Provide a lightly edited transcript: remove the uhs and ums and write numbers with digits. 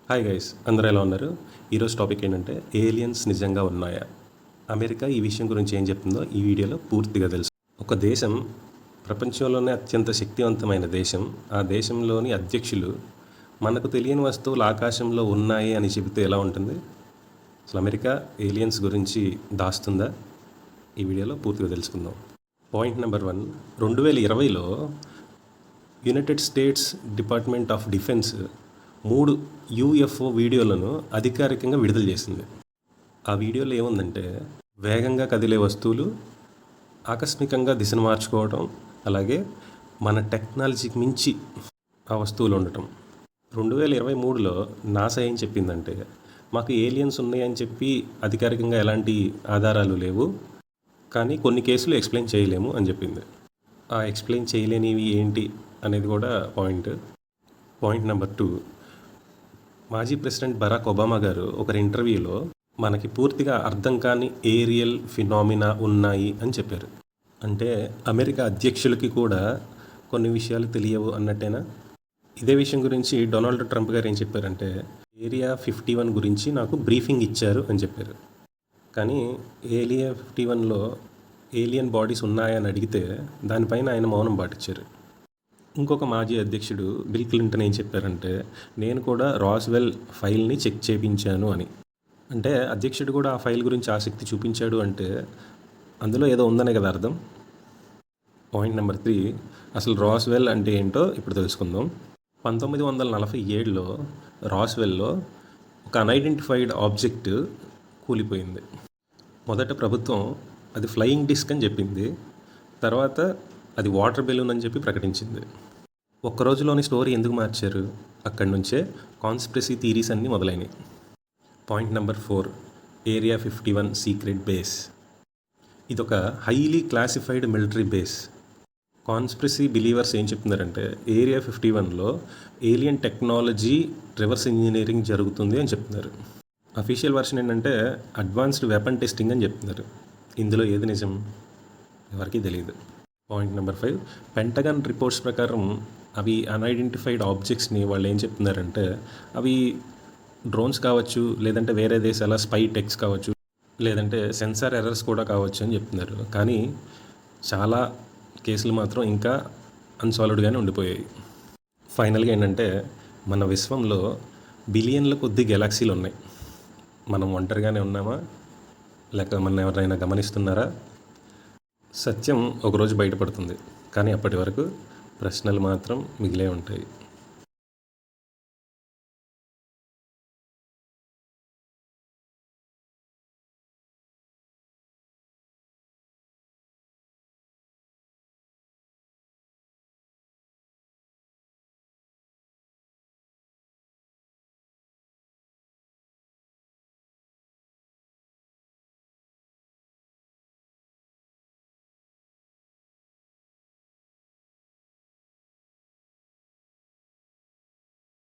Hi guys, అందరూ ఎలా ఉన్నారు? ఈరోజు టాపిక్ ఏంటంటే ఏలియన్స్ నిజంగా ఉన్నాయా? అమెరికా ఈ విషయం గురించి ఏం చెప్తుందో ఈ వీడియోలో పూర్తిగా తెలుసు. ఒక దేశం ప్రపంచంలోనే అత్యంత శక్తివంతమైన దేశం. ఆ దేశంలోని అధ్యక్షులు మనకు తెలియని వస్తువులు ఆకాశంలో ఉన్నాయి అని చెబితే ఎలా ఉంటుంది? అసలు అమెరికా ఏలియన్స్ గురించి దాస్తుందా? ఈ వీడియోలో పూర్తిగా తెలుసుకుందాం. పాయింట్ నెంబర్ 1, 2020లో United States Department of Defence 3 UFO వీడియోలను అధికారికంగా విడుదల చేసింది. ఆ వీడియోలో ఏముందంటే, వేగంగా కదిలే వస్తువులు ఆకస్మికంగా దిశను మార్చుకోవడం, అలాగే మన టెక్నాలజీకి మించి ఆ వస్తువులు ఉండటం. 2023లో నాసా ఏం చెప్పిందంటే, మాకు ఏలియన్స్ ఉన్నాయని చెప్పి అధికారికంగా ఎలాంటి ఆధారాలు లేవు, కానీ కొన్ని కేసులు ఎక్స్ప్లెయిన్ చేయలేము అని చెప్పింది. ఆ ఎక్స్ప్లెయిన్ చేయలేనివి ఏంటి అనేది కూడా పాయింట్ నెంబర్ 2, మాజీ ప్రెసిడెంట్ బరాక్ ఒబామా గారు ఒకరి ఇంటర్వ్యూలో మనకి పూర్తిగా అర్థం కాని ఏరియల్ ఫినామినా ఉన్నాయి అని చెప్పారు. అంటే అమెరికా అధ్యక్షులకి కూడా కొన్ని విషయాలు తెలియవు అన్నట్టేనా? ఇదే విషయం గురించి డొనాల్డ్ ట్రంప్ గారు ఏం చెప్పారంటే, ఏరియా 51 గురించి నాకు బ్రీఫింగ్ ఇచ్చారు అని చెప్పారు. కానీ ఏరియా 51లో ఏలియన్ బాడీస్ ఉన్నాయని అడిగితే దానిపైన ఆయన మౌనం పాటించారు. ఇంకొక మాజీ అధ్యక్షుడు బిల్ క్లింటన్ ఏం చెప్పారంటే, నేను కూడా రాస్వెల్ ఫైల్ని చెక్ చేయించాను అని. అంటే అధ్యక్షుడు కూడా ఆ ఫైల్ గురించి ఆసక్తి చూపించాడు అంటే అందులో ఏదో ఉందనే కదా అర్థం. పాయింట్ నెంబర్ 3, అసలు రాస్వెల్ అంటే ఏంటో ఇప్పుడు తెలుసుకుందాం. 1947లో రాస్వెల్లో ఒక అన్ఐడెంటిఫైడ్ ఆబ్జెక్ట్ కూలిపోయింది. మొదట ప్రభుత్వం అది ఫ్లయింగ్ డిస్క్ అని చెప్పింది, తర్వాత అది వాటర్ బెలూన్ అని చెప్పి ప్రకటించింది. ఒక్కరోజులోని స్టోరీ ఎందుకు మార్చారు? అక్కడి నుంచే కాన్స్పిరసీ థీరీస్ అన్నీ మొదలైనవి. Point number 4, Area 51 secret base. ఇదొక highly classified military base. Conspiracy believers ఏం చెప్తున్నారంటే, ఏరియా 51లో ఏలియన్ టెక్నాలజీ రివర్స్ ఇంజనీరింగ్ జరుగుతుంది అని చెప్తున్నారు. అఫీషియల్ వర్షన్ ఏంటంటే అడ్వాన్స్డ్ వెపన్ టెస్టింగ్ అని చెప్తున్నారు. ఇందులో ఏది నిజం ఎవరికీ తెలియదు. పాయింట్ నెంబర్ 5, పెంటగాన్ రిపోర్ట్స్ ప్రకారం అవి అన్ఐడెంటిఫైడ్ ఆబ్జెక్ట్స్ని వాళ్ళు ఏం చెప్తున్నారంటే అవి డ్రోన్స్ కావచ్చు, లేదంటే వేరే దేశాల స్పై టెక్స్ కావచ్చు, లేదంటే సెన్సార్ ఎర్రర్స్ కూడా కావచ్చు అని చెప్తున్నారు. కానీ చాలా కేసులు మాత్రం ఇంకా అన్సాల్వ్డ్గానే ఉండిపోయాయి. ఫైనల్గా ఏంటంటే, మన విశ్వంలో బిలియన్ల కొద్ది గెలాక్సీలు ఉన్నాయి. మనం ఒంటరిగానే ఉన్నామా, లేక మన ఎవరైనా గమనిస్తున్నారా? సత్యం ఒకరోజు బయటపడుతుంది, కానీ అప్పటి వరకు ప్రశ్నలు మాత్రం మిగిలే ఉంటాయి.